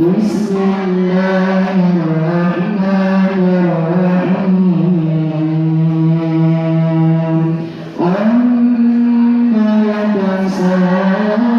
Bismillahirrahmanirrahim.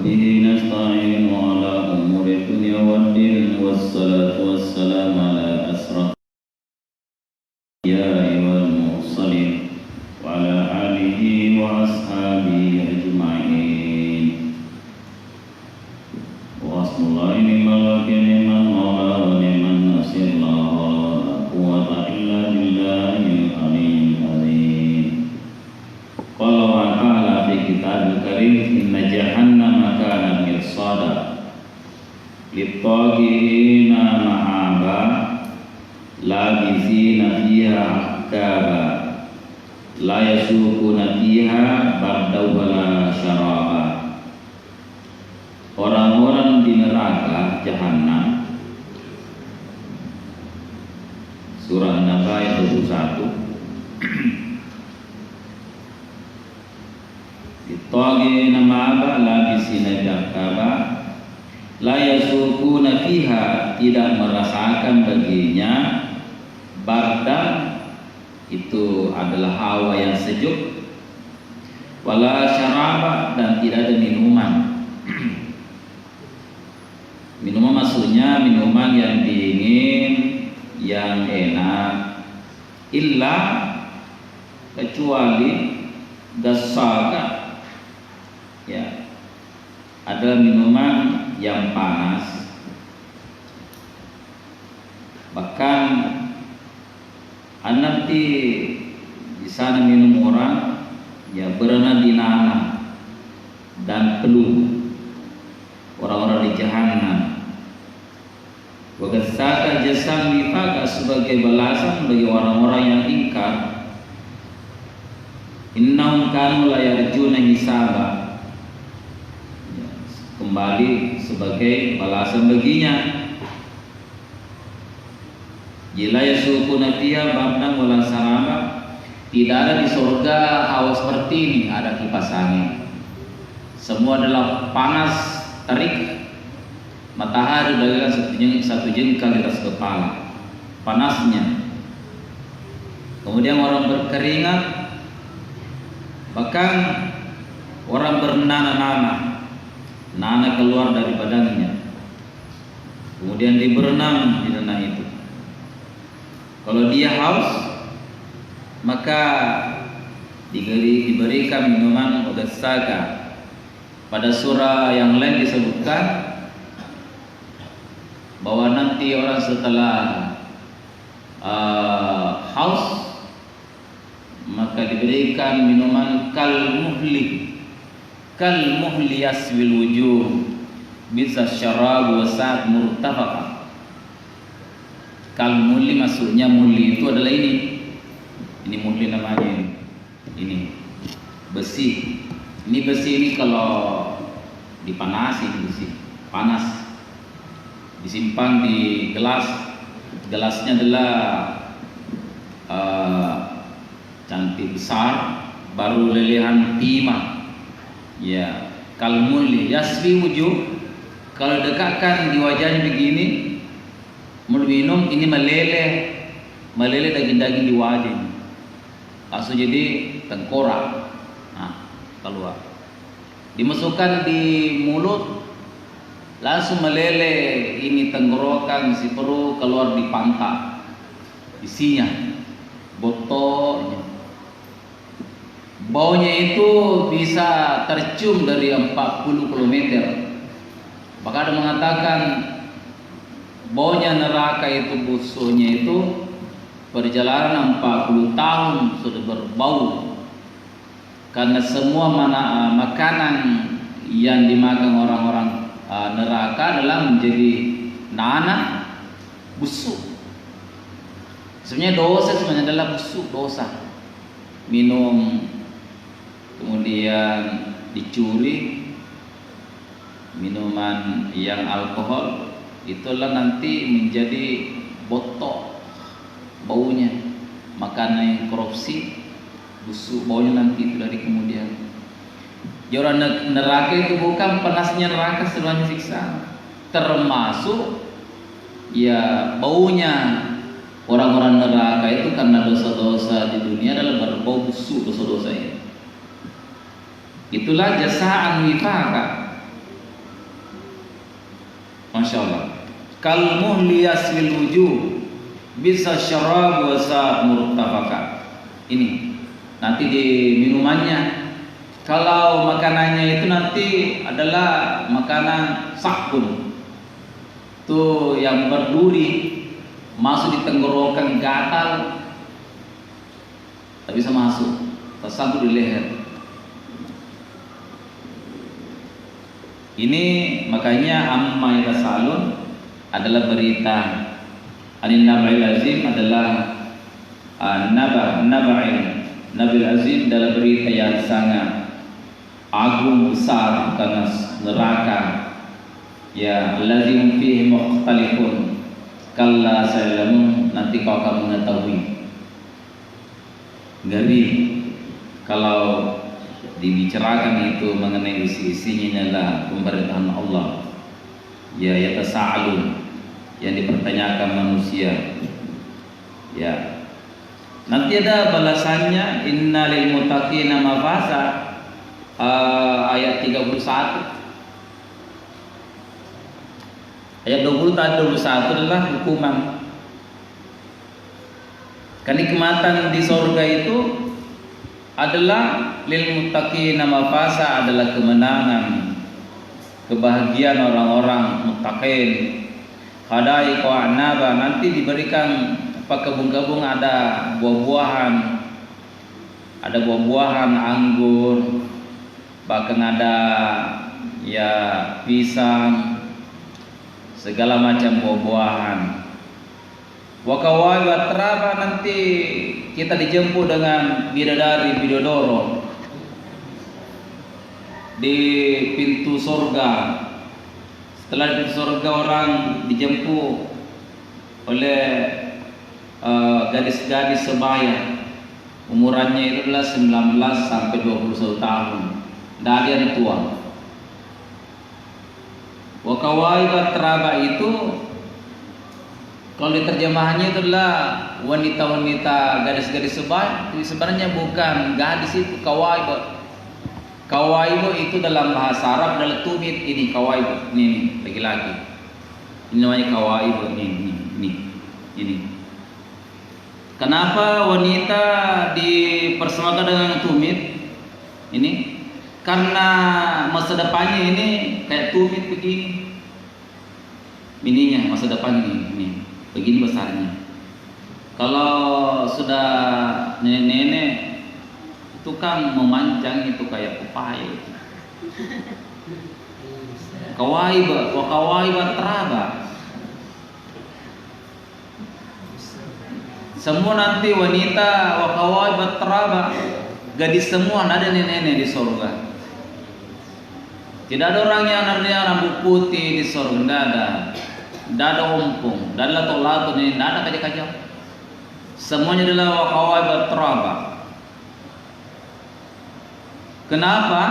وبه نستعين على أمور الدنيا والدين والصلاة والسلام على أشرف الأنبياء والمرسلين وعلى آله وأصحابه أجمعين. وحسن الله نعم الوكيل نعم المولى ونعم النصير لا قوة إلا بالله العلي العظيم. قال الله تعالى في كتابه الكريم إن جهنم كانت مرصادا للطاغين مآبا لابثين فيها أحقابا لا يذوقون فيها بردا ولا syaraba. Orang-orang di neraka jahanam, surah An-Naba ayat 21. Ditagi nama aba labisina jakaba la yasukuna fiha, tidak merasakan baginya bardan, itu adalah hawa yang sejuk, wala syaraba, dan tidak ada minuman. Minuman maksudnya minuman yang dingin, yang enak, illa kecuali dasaka, ya, adalah minuman yang panas. Bahkan nanti di sana minum orang, ya, berenang di nanah dan peluh orang-orang di jahanam. Wagasaka jasam wifaka, sebagai balasan bagi orang-orang yang ingkar. Innahum kanu la yarjuna hisaba, kembali sebagai balasan baginya. Jila yasukuna fiha bardan wala saraba, tidak ada di surga hawa seperti ini, ada kipas angin. Semua adalah panas terik. Matahari bagaikan satu jengkal di atas kepala, panasnya. Kemudian orang berkeringat, bahkan orang bernanah-nanah, nanah keluar dari badannya. Kemudian dia berenang di nanah itu. Kalau dia haus, maka diberikan minuman ogasaka. Pada surah yang lain disebutkan bahwa nanti orang setelah haus, maka diberikan minuman kal muhli yaswil wujuh bisa syarab wa sa'at murtafaqa. Kal muhli maksudnya, muhli itu adalah ini muhli namanya, ini besi. Ini besi ini kalau dipanasi, besi panas, disimpan di gelas. Gelasnya adalah cantik besar, baru lelehan timah. Ya, kalmuli yasfi wujuh, kalau dekatkan di wajahnya begini, mau minum, ini meleleh daging-daging di wajah, langsung jadi tengkorak. Nah, keluar, dimasukkan di mulut, langsung meleleh ini tenggorokan, si perut, keluar di pantat, isinya botolnya. Baunya itu bisa tercium dari 40 km. Bahkan ada mengatakan baunya neraka itu, busuknya itu perjalanan 40 tahun sudah berbau. Karena semua makanan yang dimakan orang-orang neraka adalah menjadi nanah, busuk. Sebenarnya dosa adalah busuk, dosa. Minum, kemudian dicuri minuman yang alkohol, itulah nanti menjadi botok baunya. Makanan yang korupsi, busuk baunya nanti itu dari kemudian. Orang neraka itu bukan panasnya neraka sebenarnya siksa, termasuk ya baunya orang-orang neraka itu karena dosa-dosa di dunia adalah berbau busuk dosa-dosa ini. Itulah jasaan wifaka, Masya Allah. Kal muhli yaswil wujuh bisa syarab wa sa'at murtafaka. Ini nanti di minumannya. Kalau makanannya itu nanti adalah makanan sakun, tuh yang berduri, masuk di tenggorokan gatal, tak bisa masuk, tersangkut di leher. Ini makanya amma yasalun adalah berita, anin naba'il azim adalah nabil azim adalah berita yang sangat agung besar karena neraka, ya alladzim fihi mukhtalifun kalla sayalamun, nanti kau akan mengetahui. Ngeri kalau dibicarakan itu mengenai isi-isinya adalah pemerintahan Allah, ya yatasa'alun, yang dipertanyakan manusia, ya nanti ada balasannya. Inna lil muttaqina mafasa, ayat 31. Ayat 20 dan 21 adalah hukuman. Kenikmatan di surga itu adalah lil muttaqina mafasa, adalah kemenangan, kebahagiaan orang-orang muttaqin. Hadaiq wa anaba, nanti diberikan kebun-kebun, ada buah-buahan, ada buah-buahan anggur, bahkan ada ya pisang, segala macam buah-buahan. Wa kawai batraba, nanti kita dijemput dengan bidadari bidodoro di pintu surga. Setelah di pintu surga orang dijemput oleh gadis-gadis sebaya, umurannya itu adalah 19 sampai 21 tahun. Tidak ada yang tua. Wa kawaibat teraba itu kalau diterjemahannya itu adalah wanita-wanita, gadis-gadis sebaya. Itu sebenarnya bukan gadis, itu kawaibat. Kawaibat itu dalam bahasa Arab adalah tumit. Ini kawaibat, ini laki-laki. Ini namanya kawaibat, ini. Kenapa wanita dipersamakan dengan tumit? Ini karena masa depannya ini kayak tumit begini. Mininya masa depan ini begini besarnya. Kalau sudah nenek-nenek itu kan memanjang, itu kayak pepaya. Kawaiba teraba. Semua nanti wanita wakawaiba teraba, gadis semua, tidak ada nenek-nenek di surga. Tidak ada orang yang ada rambut putih di surga, tidak ada. Tidak ada ompong, tidak ada lato-lato, tidak ada kajak-kajak. Semuanya adalah wakawaiba teraba. Kenapa?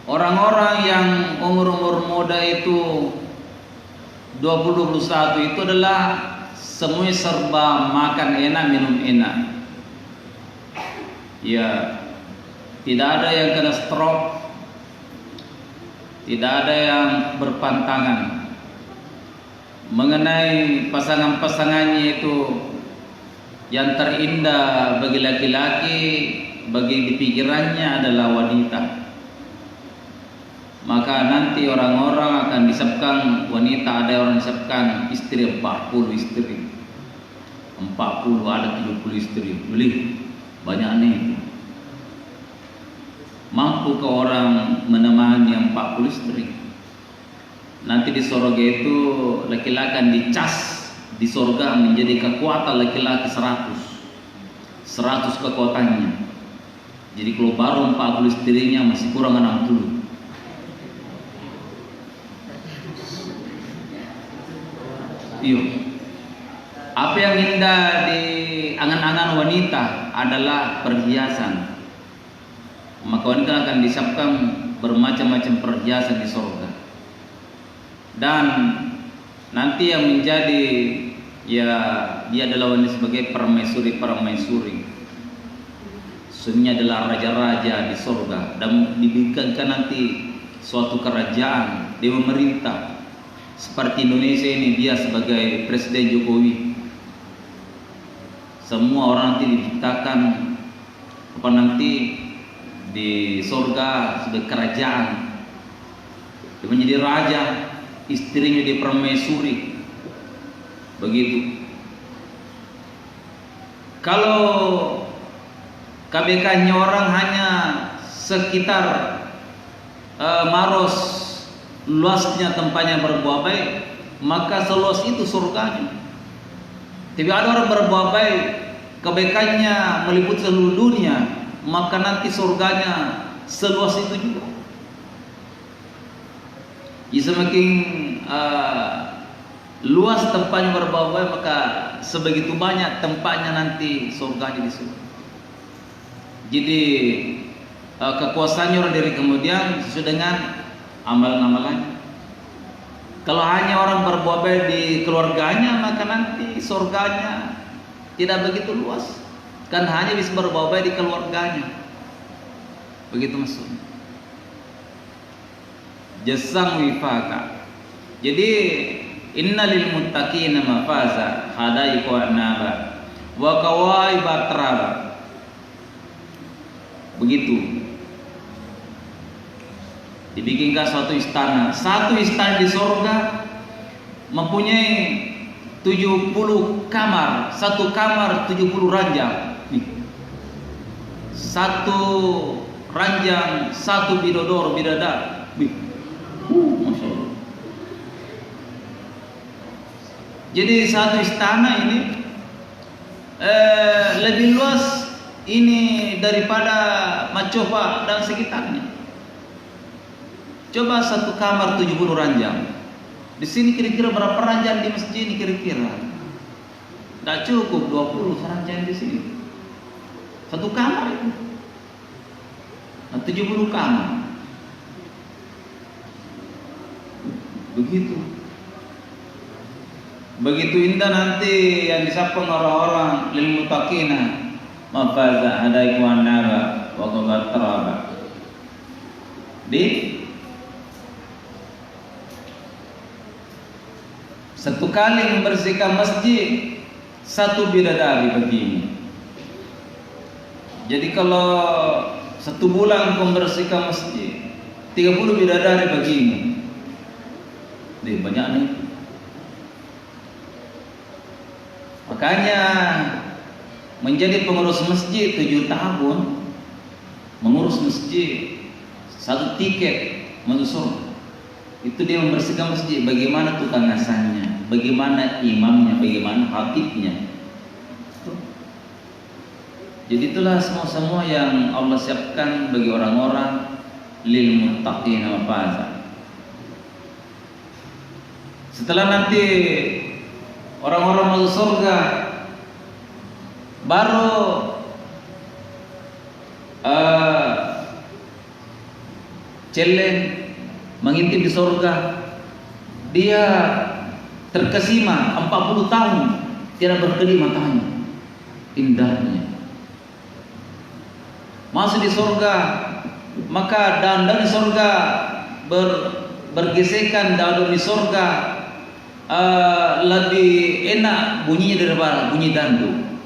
Orang-orang yang umur-umur muda itu 20-21 itu adalah semuanya serba makan enak, minum enak. Ya, tidak ada yang kena stroke, tidak ada yang berpantangan. Mengenai pasangan-pasangannya itu, yang terindah bagi laki-laki, bagi pikirannya adalah wanita. Maka nanti orang-orang akan disebutkan wanita, ada orang disebutkan istri 40 istri, 40 ada 70 istri. Beli banyak nih. Mampu ke orang menemani yang 40 istri? Nanti di surga itu laki-laki akan dicas di surga menjadi kekuatan laki-laki 100 kekuatannya. Jadi kalau baru 40 istrinya masih kurang 60. Iya. Apa yang indah di angan-angan wanita adalah perhiasan. Maka wanita akan disiapkan bermacam-macam perhiasan di surga. Dan nanti yang menjadi, ya dia adalah wanita sebagai permaisuri. Semuanya adalah raja-raja di surga, dan diberikan nanti suatu kerajaan di pemerintah seperti Indonesia ini, dia sebagai Presiden Jokowi, semua orang nanti diciptakan apa nanti di surga sebagai kerajaan, dia menjadi raja, istrinya di permaisuri, begitu. Kalau KBK-nya orang hanya sekitar Maros, luasnya tempatnya berbuat baik, maka seluas itu surganya. Tapi ada orang berbuat baik, kebaikannya meliputi seluruh dunia, maka nanti surganya seluas itu juga. Jadi semakin luas tempatnya berbuat baik, maka sebegitu banyak tempatnya nanti surganya di situ. Jadi kekuasaannya orang dari kemudian sesuai dengan amalan-amalannya. Kalau hanya orang berbuat baik di keluarganya, maka nanti surganya tidak begitu luas. Kan hanya bisa berbuat baik di keluarganya. Begitu maksudnya. Jasang wifaka. Jadi innalil muttaqina mafaza hadaiqa wa naba wa kawaiba traba. Begitu. Dibikinkan suatu istana. Satu istana di surga mempunyai 70 kamar. Satu kamar 70 ranjang. Satu ranjang, satu bidodor, bidadar. Masya Allah. Jadi satu istana ini lebih luas ini daripada Macopa dan sekitarnya. Coba satu kamar 70 ranjang. Di sini kira-kira berapa ranjang di masjid ini kira-kira? Tidak cukup 20 ranjang di sini. Satu kamar itu. Nah, 70 kamar. Begitu. Begitu indah nanti yang disapung orang-orang lil muttaqina mafaza hadaiqa wa naba wa qabatraba. Di satu kali membersihkan masjid, satu bidadari begini. Jadi kalau satu bulan membersihkan masjid, 30 bidadari begini. Nih banyak nih. Makanya menjadi pengurus masjid 7 tahun, mengurus masjid, satu tiket masuk surga. Itu dia membersihkan masjid. Bagaimana tukang ngasannya, bagaimana imamnya, bagaimana khatibnya. Jadi itulah semua yang Allah siapkan bagi orang-orang lil muttaqina mafaza. Setelah nanti orang-orang masuk surga, baru celeng mengintip di surga, dia terkesima 40 tahun tidak berkedip matanya, indahnya. Masuk di surga, maka daun-daun di surga bergesekan, daun di surga lebih enak bunyinya daripada bunyi dandu.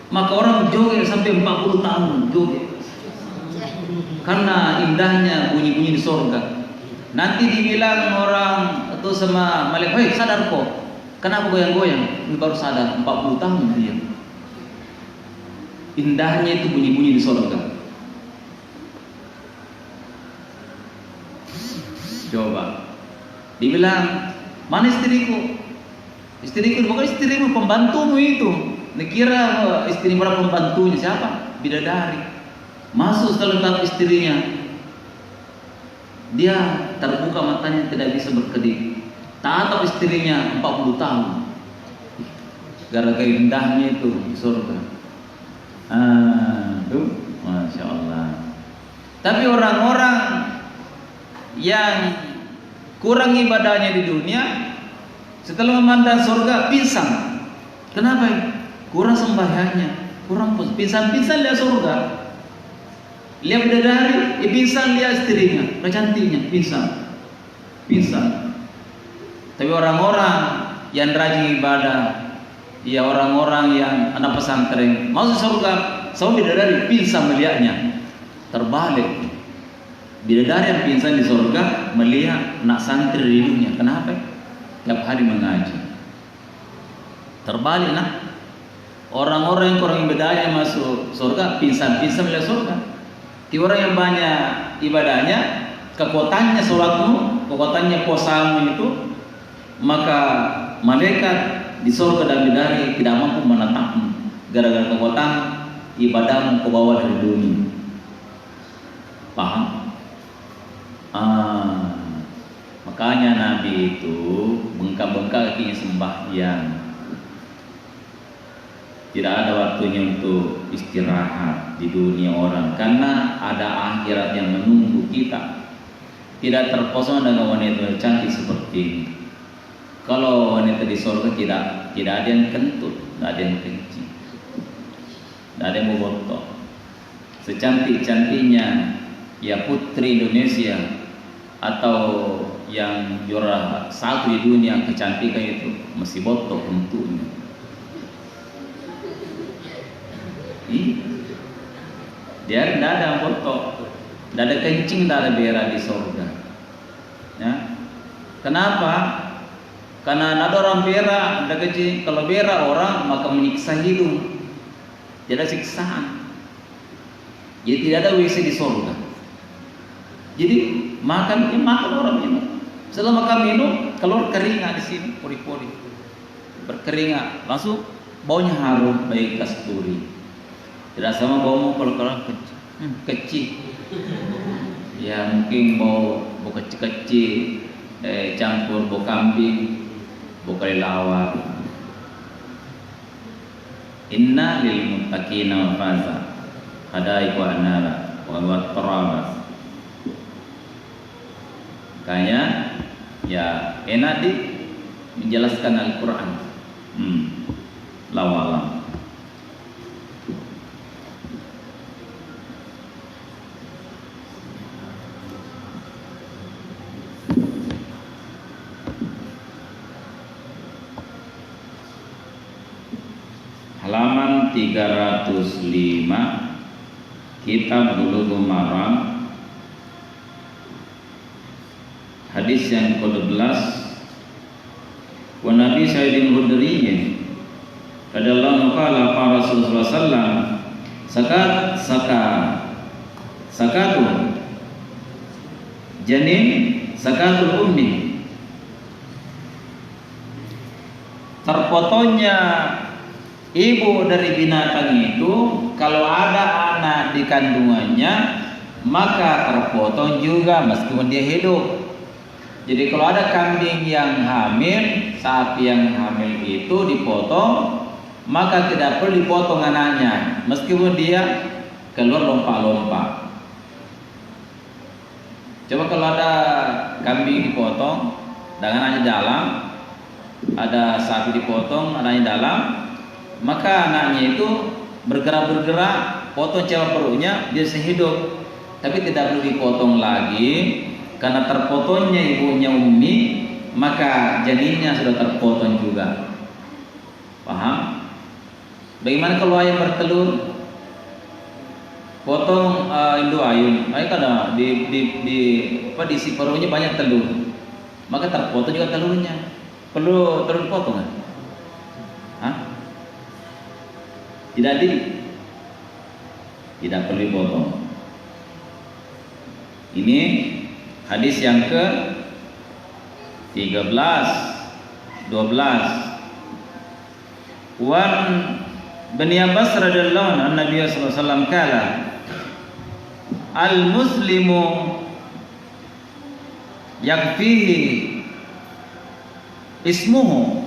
Maka orang joget sampai 40 tahun joget karena indahnya bunyi-bunyi di surga. Nanti dibilang orang itu sama malaikat, "Hei, sadar kok. Kenapa goyang-goyang?" Ini baru sadar 40 tahun dia. Indahnya itu bunyi-bunyi di surga. Coba dibilang, "Mana istriku?" Istriku bukan istrimu, pembantumu itu. Dikira istri para pembantunya siapa? Bidadari. Masuk setelah tatap istrinya, dia terbuka matanya tidak bisa berkedip. Tatap istrinya 40 tahun. Gara-gara indahnya itu di surga. Tuh, Masya Allah. Tapi orang-orang yang kurang ibadahnya di dunia, setelah memandang surga pingsan. Kenapa? Kurang sembahyangnya, kurang pingsan-pingsan lihat surga. Lihat bidadari, pingsan lihat istrinya, cantiknya, pingsan. pingsan. Tapi orang-orang yang rajin ibadah, ya orang-orang yang anak pesantren masuk surga, sama bidadari pingsan melihatnya. Terbalik, bidadari yang pingsan di surga melihat anak santri di dunia. Kenapa? Tiap hari mengaji. Terbalik nah, orang-orang yang kurang ibadah yang masuk surga pingsan-pingsan melihat surga. Di orang yang banyak ibadahnya, kekuatannya sholatmu, kekuatannya puasamu itu, maka malaikat di surga dan bidadari tidak mampu menatapmu gara-gara kekuatan ibadahmu ke bawah dari dunia. Paham? Makanya Nabi itu bengkak-bengkak kakinya sembahyang. Tidak ada waktunya untuk istirahat di dunia orang, karena ada akhirat yang menunggu kita. Tidak terpesona dengan wanita cantik seperti ini. Kalau wanita di surga tidak ada yang kentut, tidak ada yang kencing, tidak ada yang bobotoh. Secantik-cantiknya ya putri Indonesia atau yang juara 1 di dunia kecantikan itu masih botok bentuknya. Dia tidak ada botok, tidak ada kencing, tidak ada berak di surga. Ya. Kenapa? Karena ada orang berak, ada kencing. Kalau berak orang maka menyiksa hidung, tidak siksaan. Jadi tidak ada WC di surga. Jadi makan orang minum. Setelah makan minum keluar keringat di sini, pori-pori berkeringat, langsung baunya harum baik kasturi. Tidak sama baumu kalau kecil. Ya mungkin bau kecil-kecil, campur bau kambing, bau kelelawar. Inna lil muttaqina mafaza, hadaiq wa anara wa tarabas. Makanya ya enak di menjelaskan Al-Quran. Lawalam. Halaman 305 Kitab Bulughul Maram, hadis yang ke-12. Wa Nabi Sa'id al-Khudri radhiyallahu qala qala Rasulullah sallallahu sakatu janin sakatul ummi, terpotongnya ibu dari binatang itu kalau ada anak di kandungannya maka terpotong juga meskipun dia hidup. Jadi kalau ada kambing yang hamil, sapi yang hamil itu dipotong, maka tidak perlu dipotong anaknya meskipun dia keluar lompat-lompat. Coba kalau ada kambing dipotong dan anaknya dalam, ada sapi dipotong anaknya dalam, maka anaknya itu bergerak, potong celah perutnya, dia sehidup. Tapi tidak perlu dipotong lagi, karena terpotongnya ibunya ummi, maka janinnya sudah terpotong juga. Paham? Bagaimana kalau ayam bertelur? Potong induk ayam, karena di isi perutnya banyak telur, maka terpotong juga telurnya. Perlu telur potong kan? Hah? Tidak perlu dipotong. Ini hadis yang ke 13, 12. Wan Bani Abbas radhiyallahu anhu Nabi sallallahu alaihi wasallam kala al-muslimu yakfihi ismuhu.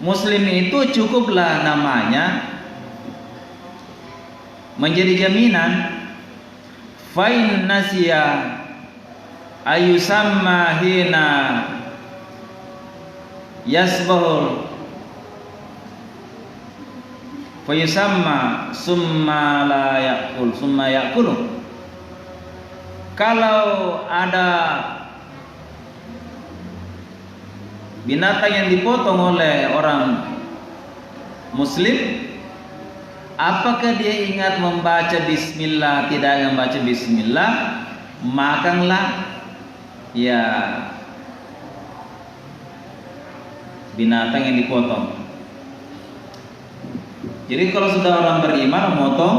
Muslim itu cukuplah namanya menjadi jaminan. Fain nasiya ayusamma hina yasbahul fayusamma summa la yakul summa yakulu. Kalau ada binatang yang dipotong oleh orang muslim, apakah dia ingat membaca bismillah? Tidak membaca bismillah, makanlah ya binatang yang dipotong. Jadi kalau sudah orang beriman memotong,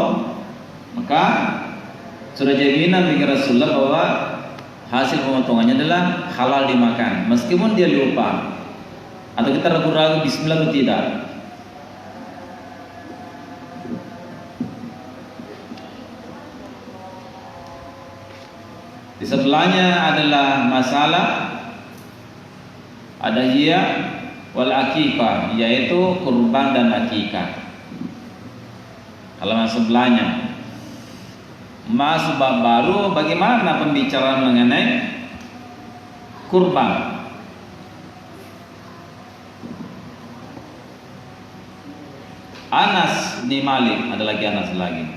maka sudah jaminan bagi Rasulullah bahwa hasil pemotongannya adalah halal dimakan, meskipun dia lupa atau kita ragu-ragu bismillah atau tidak. Di sebelahnya adalah masalah adhiyah wal akikah, yaitu kurban dan akikah. Halaman sebelahnya. Masuk bab baru, bagaimana pembicaraan mengenai kurban. Anas bin Malik, ada lagi Anas lagi.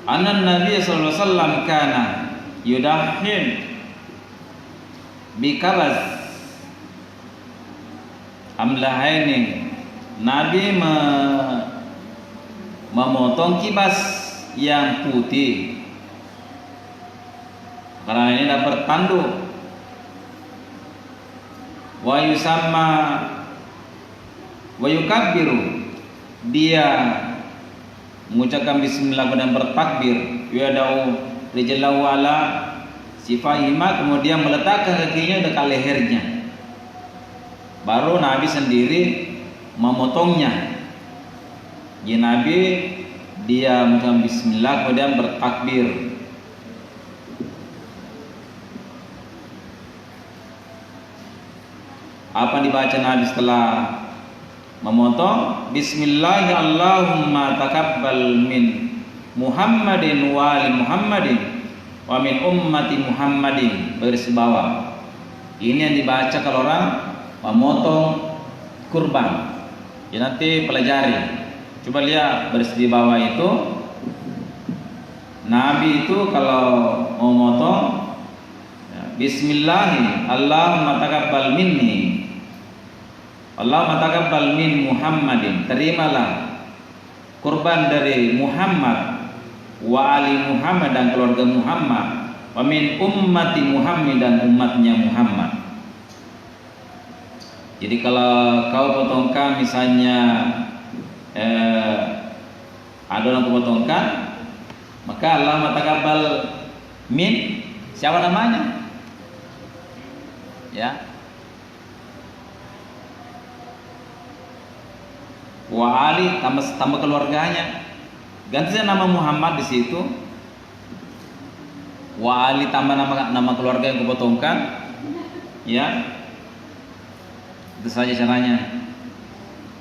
Anan Nabi sallallahu alaihi wasallam kana yudahhin bikabas amlahaini. Nabi memotong kibas yang putih, karena ini dapat tanduk. Wa yusamma wa yukabbiru, dia mengucapkan bismillah dan bertakbir. Yadau rijlahu ala sifahima, kemudian meletakkan kakinya dekat lehernya. Baru Nabi sendiri memotongnya. Ya, Nabi dia mengucapkan bismillah kemudian bertakbir. Apa dibaca Nabi setelah memotong? Bismillah Allahumma taqabbal min Muhammadin wa ali Muhammadin wa min ummati Muhammadin. Baris bawah. Ini yang dibaca kalau orang memotong kurban. Ya, nanti pelajari. Coba lihat baris di bawah itu. Nabi itu kalau mau motong ya, Bismillah Allahumma taqabbal minni, Allahumma taqabbal min Muhammadin, terimalah kurban dari Muhammad wa ali Muhammad dan keluarga Muhammad, wa min ummati Muhammad dan umatnya Muhammad. Jadi kalau kau potongkan misalnya ada orang potongkan, maka Allahumma taqabbal min, siapa namanya? Ya. Wa ali, tambah keluarganya. Ganti saja nama Muhammad di situ. Wa ali tambah nama keluarga yang kupotongkan. Ya. Itu saja caranya.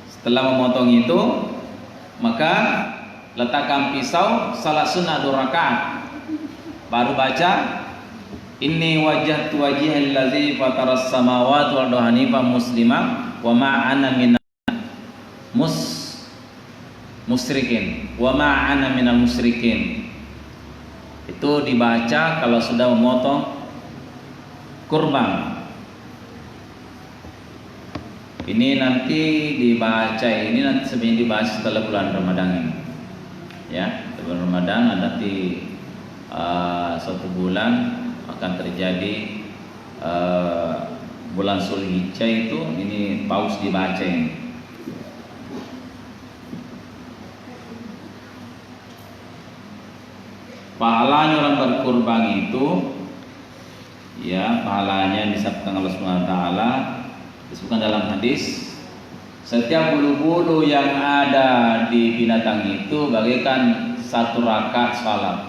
Setelah memotong itu, maka letakkan pisau salat sunnah 2 rakaat. Baru baca inni wajjahtu wajhiyal ladzi fataras samawati wal arda hanifan musliman wa ma ana minal musyrikin wa ma ana minal musyrikin. Itu dibaca kalau sudah memotong kurban. Ini nanti dibaca, ini nanti sebenarnya dibahas setelah bulan Ramadan ini. Ya, bulan Ramadan nanti suatu bulan akan terjadi bulan Zulhijjah itu, ini paus dibaca ini. Pahalanya orang berkurban itu, ya, pahalanya disebutkan Allah Subhanahu wa taala. Disebutkan dalam hadis, setiap bulu-bulu yang ada di binatang itu bagaikan 1 rakaat salat.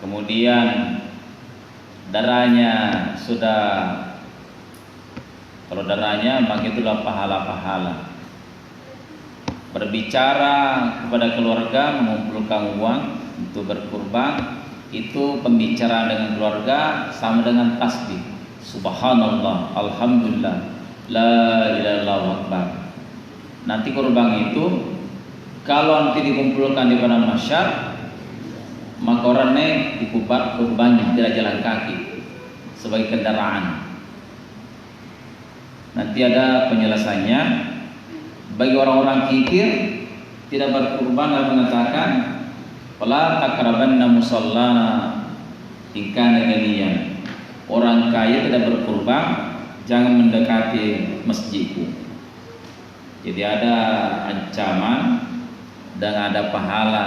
Kemudian darahnya sudah, kalau darahnya maka itulah pahala-pahala. Berbicara kepada keluarga, mengumpulkan uang untuk berkurban, itu pembicaraan dengan keluarga sama dengan tasbih. Subhanallah, alhamdulillah, la ilaha illallah akbar. Nanti kurban itu kalau nanti dikumpulkan di padang mahsyar, maka orangnya dikubur kurbannya, tidak jalan kaki sebagai kendaraan. Nanti ada penjelasannya. Bagi orang-orang kikir tidak berkurban dan mengatakan wala taqrabanna musallana in kana ghaniyan. Orang kaya tidak berkurban, jangan mendekati masjidku. Jadi ada ancaman dan ada pahala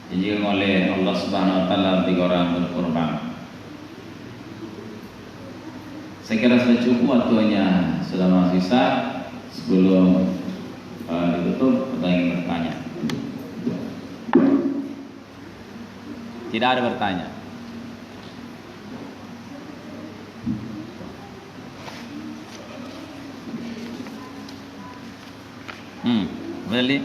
yang oleh Allah Subhanahu wa taala bagi orang berkurban. Saya kira sudah cukup waktunya, sudah masih sisa. Sebelum ditutup, ada yang bertanya? Tidak ada bertanya. Beli.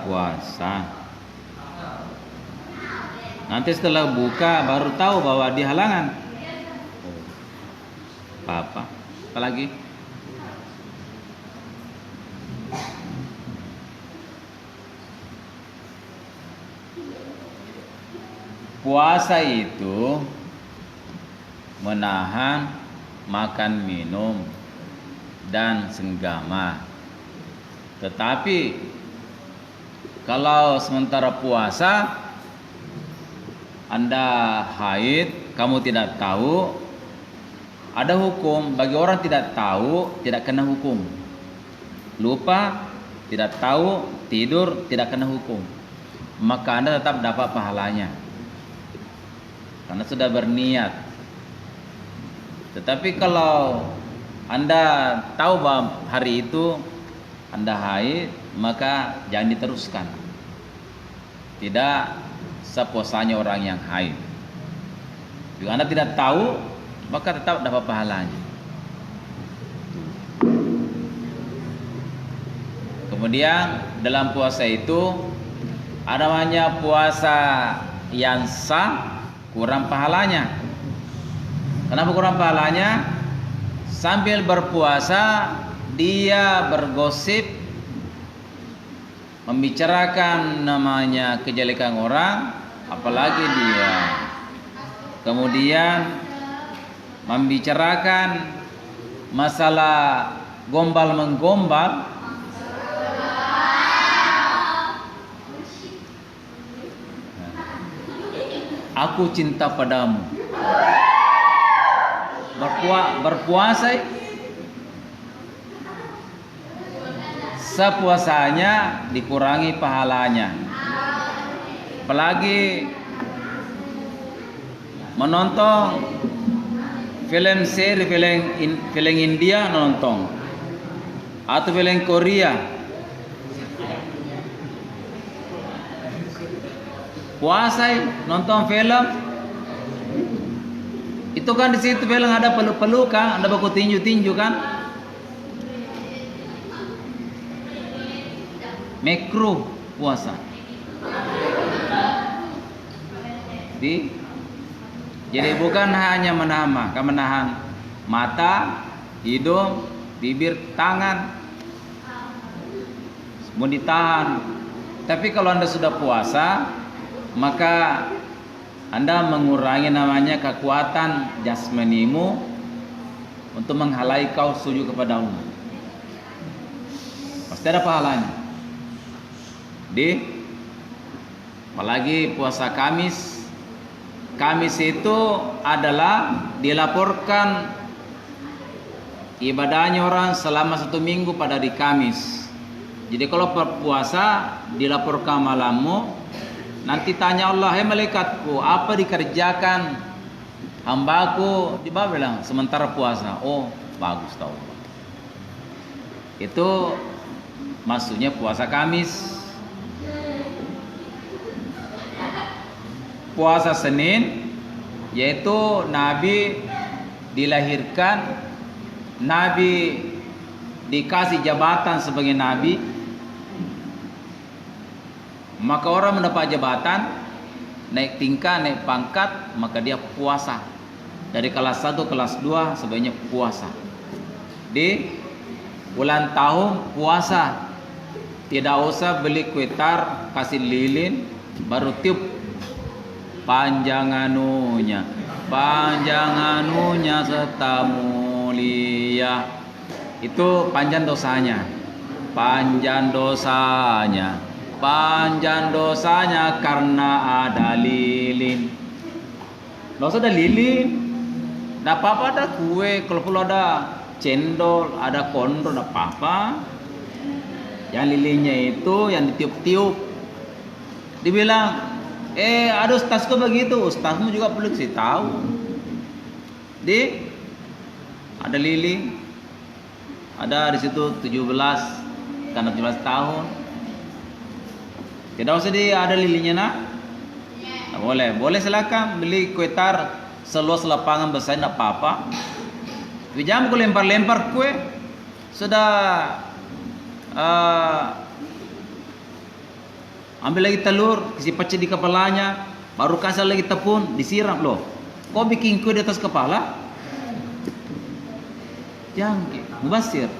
Puasa. Nanti setelah buka baru tahu bahwa di halangan. Apa lagi? Puasa itu menahan makan minum dan senggama. Tetapi kalau sementara puasa Anda haid, kamu tidak tahu, ada hukum. Bagi orang tidak tahu, tidak kena hukum. Lupa, tidak tahu, tidur, tidak kena hukum. Maka Anda tetap dapat pahalanya, karena sudah berniat. Tetapi kalau Anda tahu bahwa hari itu Anda haid, maka jangan diteruskan. Tidak sepuasanya orang yang haid. Jika Anda tidak tahu, maka tetap dapat pahalanya. Kemudian dalam puasa itu ada namanya puasa yang sah, kurang pahalanya. Kenapa kurang pahalanya? Sambil berpuasa dia bergosip, membicarakan namanya kejelekan orang, apalagi dia kemudian membicarakan masalah gombal menggombal, aku cinta padamu. Berpuasa sepuasanya dikurangi pahalanya. Apalagi menonton film seri, film India nonton, atau film Korea. Puasa nonton film itu kan, di situ film ada peluk-pelukan, ada baku tinju-tinju kan, makruh puasa. Jadi bukan hanya menahan mata, hidung, bibir, tangan, semua ditahan. Tapi kalau Anda sudah puasa, maka Anda mengurangi namanya kekuatan jasmanimu untuk menghalai kau sujud kepada Allah. Pasti ada pahalanya. Apalagi puasa Kamis. Kamis itu adalah dilaporkan ibadahnya orang selama 1 minggu pada hari Kamis. Jadi kalau berpuasa dilaporkan malammu, nanti tanya Allah, "Hai malaikatku, apa dikerjakan hambaku?" Dia bilang, "Sementara puasa." Oh, bagus tahu. Itu maksudnya puasa Kamis. Puasa Senin, yaitu Nabi dilahirkan, Nabi dikasih jabatan sebagai Nabi, maka orang mendapat jabatan naik tingkat, naik pangkat, maka dia puasa. Dari kelas 1 kelas 2 sebaiknya puasa. Di bulan tahun puasa. Tidak usah beli kue tar, kasih lilin, baru tiup panjang anunya serta mulia. Itu panjang dosanya. Panjang dosanya karena ada lilin. Nggak usah ada lilin. Nggak apa-apa ada kue. Kalau perlu ada cendol, ada kondro, nggak apa-apa. Yang lilinnya itu yang ditiup-tiup. Dibilang, ada ustazku begitu. Ustazmu juga perlu kasih tahu. Ada lilin. Ada di situ 17 karena 17 tahun. Tidak usah ada lilinnya nak. Nah, boleh silakan beli kue tar seluas lapangan besar, tidak apa-apa. Tapi jangan kau lempar-lempar kue. Sudah ambil lagi telur, kasih pecah di kepalanya, baru kasih lagi tepung, disiram loh. Kau bikin kue di atas kepala? Jangan, mubazir.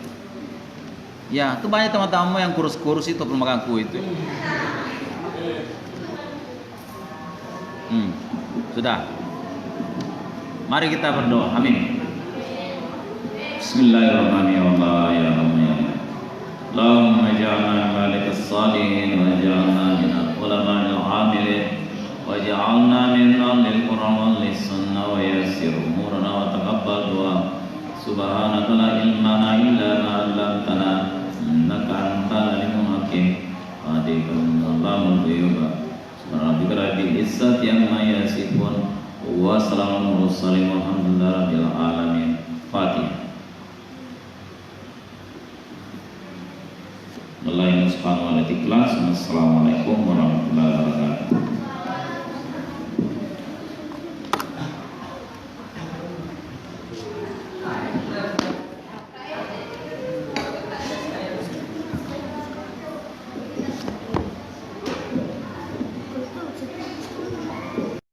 Ya, itu banyak teman-temanmu yang kurus-kurus itu pemakan kue itu. Sudah. Mari kita berdoa. Amin. Bismillahirrahmanirrahim. Allahumma ja'alna malikas salihin wa ja'alna minal ulama'il amilin wa ja'alna min ahlil Qur'an wal sunnah wa yassir umurana wa taqabbal du'a. Subhanaka la ilma lana illa ma 'allamtana innaka antal alimul hakim. Wa Allahumma ghayyiba. Subhanaka rabbil izzati amma yasifun wa salamun mursalin walhamdulillahi rabbil alamin. Fatihah. Wallahi subhanahu wa ta'ala. Assalamualaikum warahmatullahi wabarakatuh.